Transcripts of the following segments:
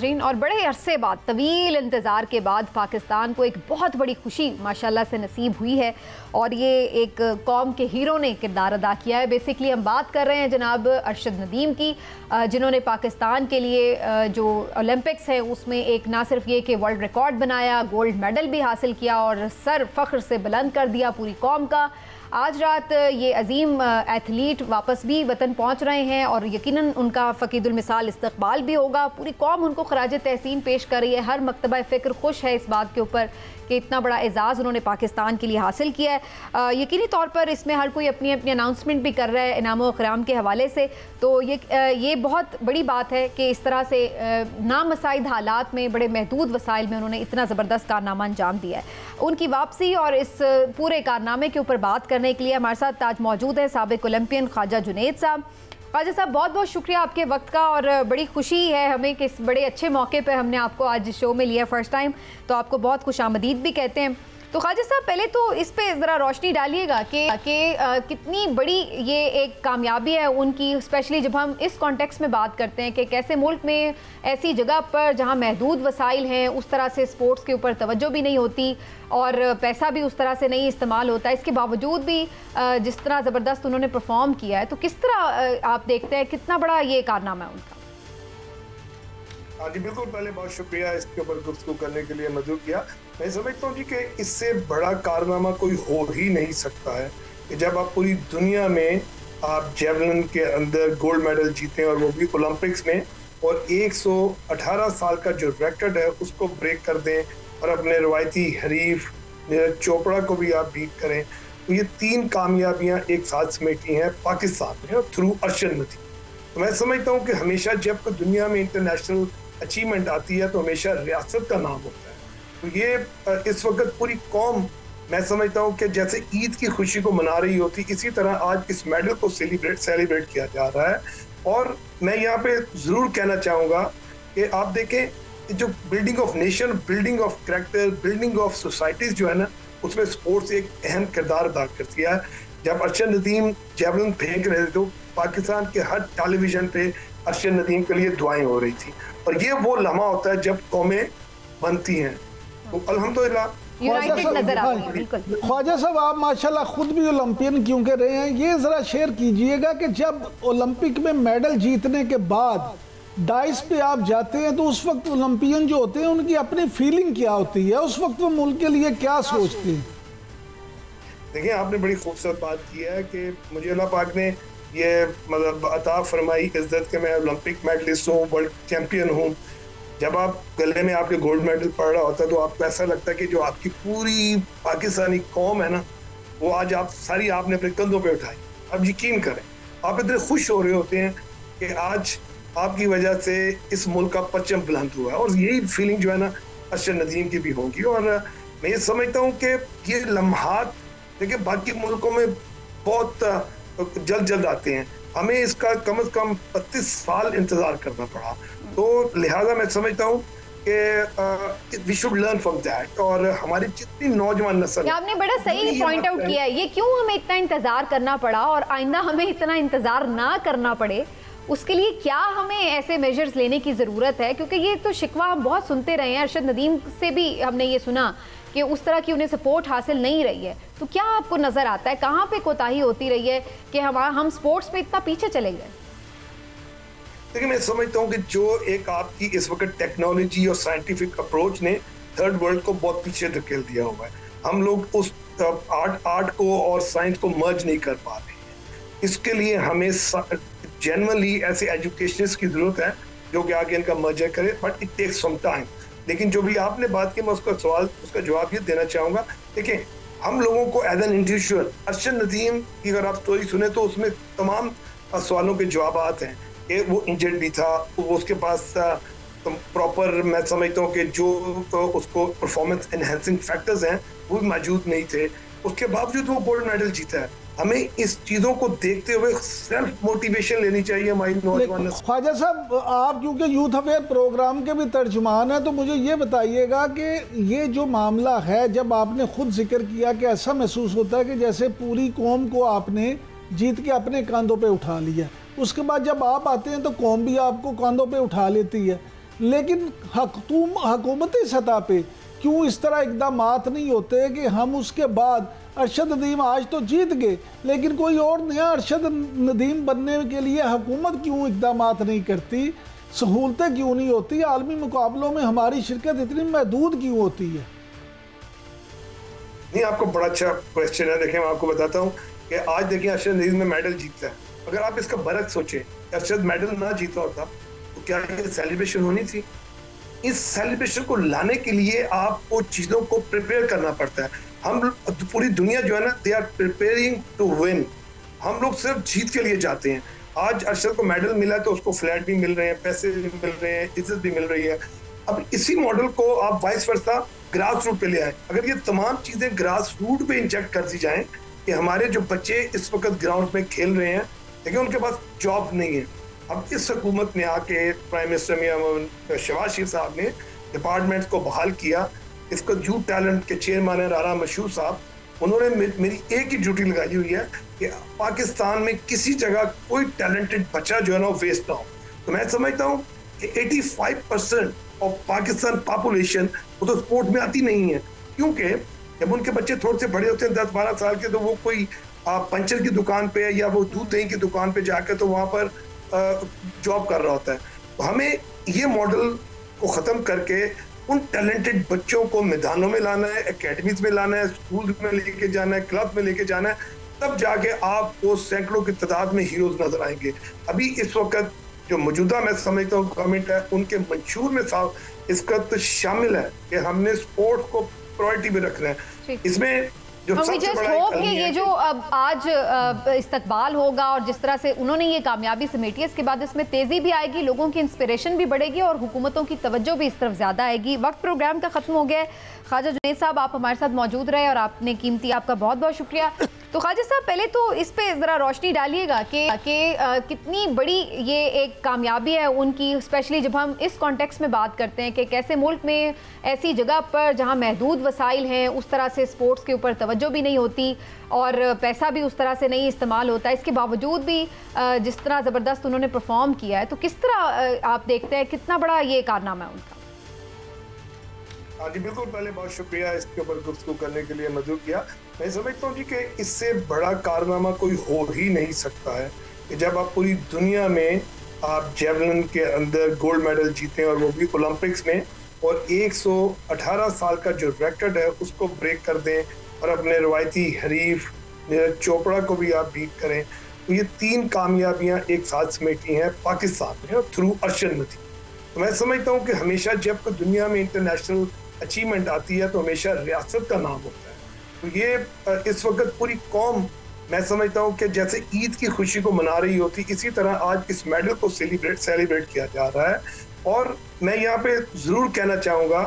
और बड़े अरसे बाद तवील इंतज़ार के बाद पाकिस्तान को एक बहुत बड़ी खुशी माशाल्लाह से नसीब हुई है और ये एक कौम के हीरो ने किरदार अदा किया है। बेसिकली हम बात कर रहे हैं जनाब अरशद नदीम की, जिन्होंने पाकिस्तान के लिए जो ओलंपिक्स है उसमें एक ना सिर्फ ये कि वर्ल्ड रिकॉर्ड बनाया, गोल्ड मेडल भी हासिल किया और सर फ़ख्र से बुलंद कर दिया पूरी कौम का। आज रात ये अजीम एथलीट वापस भी वतन पहुंच रहे हैं और यकीनन उनका फ़कीदुल मिसाल इस्तकबाल भी होगा। पूरी कौम उनको खराज तहसीन पेश कर रही है। हर मकतबा फ़िक्र खुश है इस बात के ऊपर कि इतना बड़ा एजाज़ उन्होंने पाकिस्तान के लिए हासिल किया है। यकीनी तौर पर इसमें हर कोई अपनी अपनी अनाउंसमेंट भी कर रहा है इनाम इकराम के हवाले से, तो ये बहुत बड़ी बात है कि इस तरह से नामसाइद हालात में बड़े महदूद वसाइल में उन्होंने इतना ज़बरदस्त कारनामा अंजाम दिया है। उनकी वापसी और इस पूरे कारनामे के ऊपर बात करने के लिए हमारे साथ आज मौजूद है साबिक ओलंपियन ख्वाजा जुनैद साहब। ख्वाजा साहब, बहुत बहुत शुक्रिया आपके वक्त का और बड़ी खुशी है हमें कि इस बड़े अच्छे मौके पे हमने आपको आज शो में लिया फ़र्स्ट टाइम, तो आपको बहुत खुशामदीद भी कहते हैं। तो ख्वाजा साहब, पहले तो इस पे ज़रा रोशनी डालिएगा कि कितनी बड़ी ये एक कामयाबी है उनकी, स्पेशली जब हम इस कॉन्टेक्स्ट में बात करते हैं कि कैसे मुल्क में ऐसी जगह पर जहां महदूद वसाइल हैं उस तरह से स्पोर्ट्स के ऊपर तवज्जो भी नहीं होती और पैसा भी उस तरह से नहीं इस्तेमाल होता, इसके बावजूद भी जिस तरह ज़बरदस्त उन्होंने परफॉर्म किया है, तो किस तरह आप देखते हैं कितना बड़ा ये कारनामा है उनका? हाँ जी, बिल्कुल। पहले बहुत शुक्रिया इसके ऊपर गुफ्तगू करने के लिए मदद किया। मैं समझता हूँ जी कि इससे बड़ा कारनामा कोई हो ही नहीं सकता है कि जब आप पूरी दुनिया में आप जेवलिन के अंदर गोल्ड मेडल जीते और वो भी ओलंपिक्स में, और 118 साल का जो रिकॉर्ड है उसको ब्रेक कर दें और अपने रवायती हरीफ नीरज चोपड़ा को भी आप बीट करें। तो ये 3 कामयाबियाँ एक साथ समेटी हैं पाकिस्तान में थ्रू अरशद नदीम। तो मैं समझता हूँ कि हमेशा जब कोई दुनिया में इंटरनेशनल अचीवमेंट आती है तो हमेशा रियासत का नाम होता है। तो ये इस वक्त पूरी कौम, मैं समझता हूँ कि जैसे ईद की खुशी को मना रही होती, इसी तरह आज इस मेडल को सेलिब्रेट किया जा रहा है। और मैं यहाँ पे ज़रूर कहना चाहूँगा कि आप देखें जो building of nation, building of character, building of societies जो है ना, उसमें स्पोर्ट्स एक अहम किरदार अदा करती है। जब अरशद नदीम जेवलिन फेंक रहे थे तो पाकिस्तान के हर टेलीविजन पे अरशद नदीम के लिए दुआएं हो रही थी, और ये वो लम्हा होता है जब कौमें बनती हैं। तो अल्हम्दुलिल्लाह ख्वाजा साहब, आप माशाल्लाह खुद भी ओलंपियन क्योंकि रहे हैं, ये ज़रा शेयर कीजिएगा कि जब ओलंपिक में मेडल जीतने के बाद डाइस पे आप जाते हैं तो उस वक्त ओलंपियन जो होते हैं उनकी अपनी फीलिंग क्या होती है, उस वक्त वो मुल्क के लिए क्या सोचते हैं? देखिए, आपने बड़ी खूबसूरत बात की है कि मुझे अल्लाह पाक ने ये मतलब अता फरमाई इज्जत के मैं ओलंपिक मेडलिस्ट हूँ, वर्ल्ड चैम्पियन हूँ। जब आप गले में आपके गोल्ड मेडल पड़ रहा होता है तो आपको ऐसा लगता है कि जो आपकी पूरी पाकिस्तानी कौम है ना, वो आज आपने अपने कंधों पे उठाई। अब यकीन करें, आप इतने खुश हो रहे होते हैं कि आज आपकी वजह से इस मुल्क का परचम बुलंद हुआ है, और यही फीलिंग जो है ना अरशद नदीम की भी होगी। और मैं ये समझता हूँ कि ये लम्हात देखिए बाकी मुल्कों में बहुत जल्द आते हैं, हमें इसका कम से कम 32 साल इंतजार करना पड़ा। तो लिहाजा मैं समझता हूँ कि we should learn from that, और हमारी जितनी नौजवान नस्ल, आपने बड़ा सही पॉइंट आउट किया है, ये क्यों हमें इतना इंतजार करना पड़ा और आइंदा हमें इतना इंतजार ना करना पड़े, उसके लिए क्या हमें ऐसे मेजर्स लेने की ज़रूरत है। क्योंकि ये तो शिकवा हम बहुत सुनते रहे हैं, अरशद नदीम से भी हमने ये सुना कि उस तरह की उन्हें सपोर्ट हासिल नहीं रही है। तो क्या आपको नज़र आता है कहाँ पे कोताही होती रही है कि हम स्पोर्ट्स में इतना पीछे चले गए? देखिए, मैं समझता हूँ कि जो एक आपकी इस वक्त टेक्नोलॉजी और साइंटिफिक अप्रोच ने थर्ड वर्ल्ड को बहुत पीछे धकेल दिया हुआ है। हम लोग उस आर्ट को और साइंस को मर्ज नहीं कर पा रहे हैं। इसके लिए हमें जेन्युइनली ऐसे एजुकेशनिस्ट की जरूरत है जो कि आगे इनका मर्जर करे, but it takes some time. लेकिन जो भी आपने बात की, मैं उसका जवाब ये देना चाहूँगा। देखिए, हम लोगों को as an individual Arshad Nadeem की अगर आप स्टोरी सुने तो उसमें तमाम सवालों के जवाब हैं कि वो इंजर्ड भी था, वो उसके पास प्रॉपर, मैं समझता हूँ कि जो उसको परफॉर्मेंस एनहेंसिंग फैक्टर्स हैं वो भी मौजूद नहीं थे, उसके बावजूद वो गोल्ड मेडल जीता है। हमें इस चीज़ों को देखते हुए सेल्फ मोटिवेशन लेनी चाहिए हमारी नौजवान। ख्वाजा साहब, आप क्योंकि यूथ अफेयर प्रोग्राम के भी तर्जुमान हैं, तो मुझे ये बताइएगा कि ये जो मामला है, जब आपने खुद जिक्र किया कि ऐसा महसूस होता है कि जैसे पूरी कौम को आपने जीत के अपने कंधों पे उठा लिया, उसके बाद जब आप आते हैं तो कौम भी आपको कंधों पे उठा लेती है, लेकिन हुकूमती सतह पे क्यों इस तरह इकदामात नहीं होते कि हम उसके बाद अरशद नदीम आज तो जीत गए, लेकिन कोई और नया अरशद नदीम बनने के लिए हुकूमत क्यों इकदामात नहीं करती, सहूलतें क्यों नहीं होती, आलमी मुकाबलों में हमारी शिरकत इतनी महदूद क्यों होती है? नहीं, आपको बड़ा अच्छा क्वेश्चन है। देखिए, मैं आपको बताता हूँ कि आज देखिए अरशद नदीम ने मेडल जीता है। अगर आप इसका बरक सोचें, अरशद मेडल ना जीता होता तो क्या ये सेलिब्रेशन होनी थी? इस सेलिब्रेशन को लाने के लिए आपको चीजों को प्रिपेयर करना पड़ता है। हम पूरी दुनिया जो है ना, they are preparing to win. हम लोग सिर्फ जीत के लिए जाते हैं। आज अरशद को मेडल मिला तो उसको फ्लैट भी मिल रहे हैं, पैसे भी मिल रहे हैं, इज्जत भी मिल रही है। अब इसी मॉडल को आप वाइस वर्सा ग्रास रूट पे ले आए। अगर ये तमाम चीजें ग्रास रूट पे इंजेक्ट कर दी जाएं कि हमारे जो बच्चे इस वक्त ग्राउंड में खेल रहे हैं लेकिन उनके पास जॉब नहीं है। अब इस हुकूमत ने आके प्राइम मिनिस्टर मियां शहबाज शरीफ साहब ने डिपार्टमेंट्स को बहाल किया। इसको यूथ टैलेंट के चेयरमैन है राना मशहूर साहब, उन्होंने मेरी एक ही ड्यूटी लगाई हुई है कि पाकिस्तान में किसी जगह कोई टैलेंटेड बच्चा जो है ना वेस्ट ना हो। तो मैं समझता हूँ कि 85% ऑफ पाकिस्तान पॉपुलेशन वो तो स्पोर्ट में आती नहीं है, क्योंकि जब उनके बच्चे थोड़े से बड़े होते हैं 10-12 साल के, तो वो कोई पंचर की दुकान पे या वो दूध दही की दुकान पे जाकर तो वहाँ पर जॉब कर रहा होता है। तो हमें ये मॉडल को ख़त्म करके उन टैलेंटेड बच्चों को मैदानों में लाना है, एकेडमीज में लाना है, स्कूल में लेके जाना है, क्लब में लेके जाना है, तब जाके आपको सैकड़ों की तादाद में हीरोज नजर आएंगे। अभी इस वक्त जो मौजूदा मैं समझता हूँ गवर्नमेंट है, उनके मंशूर में इस वक्त शामिल है कि हमने स्पोर्ट्स को प्रायोरिटी में रखना है। इसमें जो सबसे बड़ा होप कि ये जो अब आज इस्तकबाल होगा और जिस तरह से उन्होंने ये कामयाबी समेटी है, इसके बाद इसमें तेजी भी आएगी, लोगों की इंस्पिरेशन भी बढ़ेगी और हुकूमतों की तवज्जो भी इस तरफ ज्यादा आएगी। वक्त प्रोग्राम का खत्म हो गया है। ख्वाजा जुनैद साहब, आप हमारे साथ मौजूद रहे और आपने कीमती, आपका बहुत बहुत शुक्रिया। तो ख्वाजा साहब, पहले तो इस पे ज़रा रोशनी डालिएगा कि कितनी बड़ी ये एक कामयाबी है उनकी, स्पेशली जब हम इस कॉन्टेक्स्ट में बात करते हैं कि कैसे मुल्क में ऐसी जगह पर जहां महदूद वसाइल हैं उस तरह से स्पोर्ट्स के ऊपर तवज्जो भी नहीं होती और पैसा भी उस तरह से नहीं इस्तेमाल होता है, इसके बावजूद भी जिस तरह ज़बरदस्त उन्होंने परफॉर्म किया है, तो किस तरह आप देखते हैं कितना बड़ा ये कारनामा है उनका? हाँ जी, बिल्कुल। पहले बहुत शुक्रिया इसके ऊपर गुफ्तगू करने के लिए मदद किया। मैं समझता हूँ जी कि इससे बड़ा कारनामा कोई हो ही नहीं सकता है कि जब आप पूरी दुनिया में आप जेवलिन के अंदर गोल्ड मेडल जीते और वो भी ओलंपिक्स में, और 118 साल का जो रिकॉर्ड है उसको ब्रेक कर दें और अपने रवायती हरीफ नीरज चोपड़ा को भी आप बीट करें। तो ये 3 कामयाबियां एक साथ समेटी हैं पाकिस्तान में थ्रू अरशद नदीम। तो मैं समझता हूँ कि हमेशा जब कोई दुनिया में इंटरनेशनल अचीवमेंट आती है तो हमेशा रियासत का नाम होता है। तो ये इस वक्त पूरी कौम, मैं समझता हूँ कि जैसे ईद की खुशी को मना रही होती, इसी तरह आज इस मेडल को सेलिब्रेट किया जा रहा है। और मैं यहाँ पे जरूर कहना चाहूँगा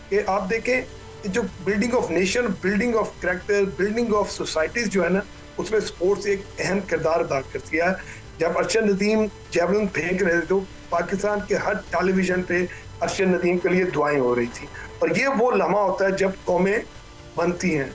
कि आप देखें जो building of nation, building of character, building of societies जो है ना, उसमें स्पोर्ट्स एक अहम किरदार अदा करती है। जब अरशद नदीम जेवलिन फेंक रहे थे तो पाकिस्तान के हर टेलीविजन पे अरशद नदीम के लिए दुआएं हो रही थी। और ये वो लम्हा होता है जब कौमें बनती हैं।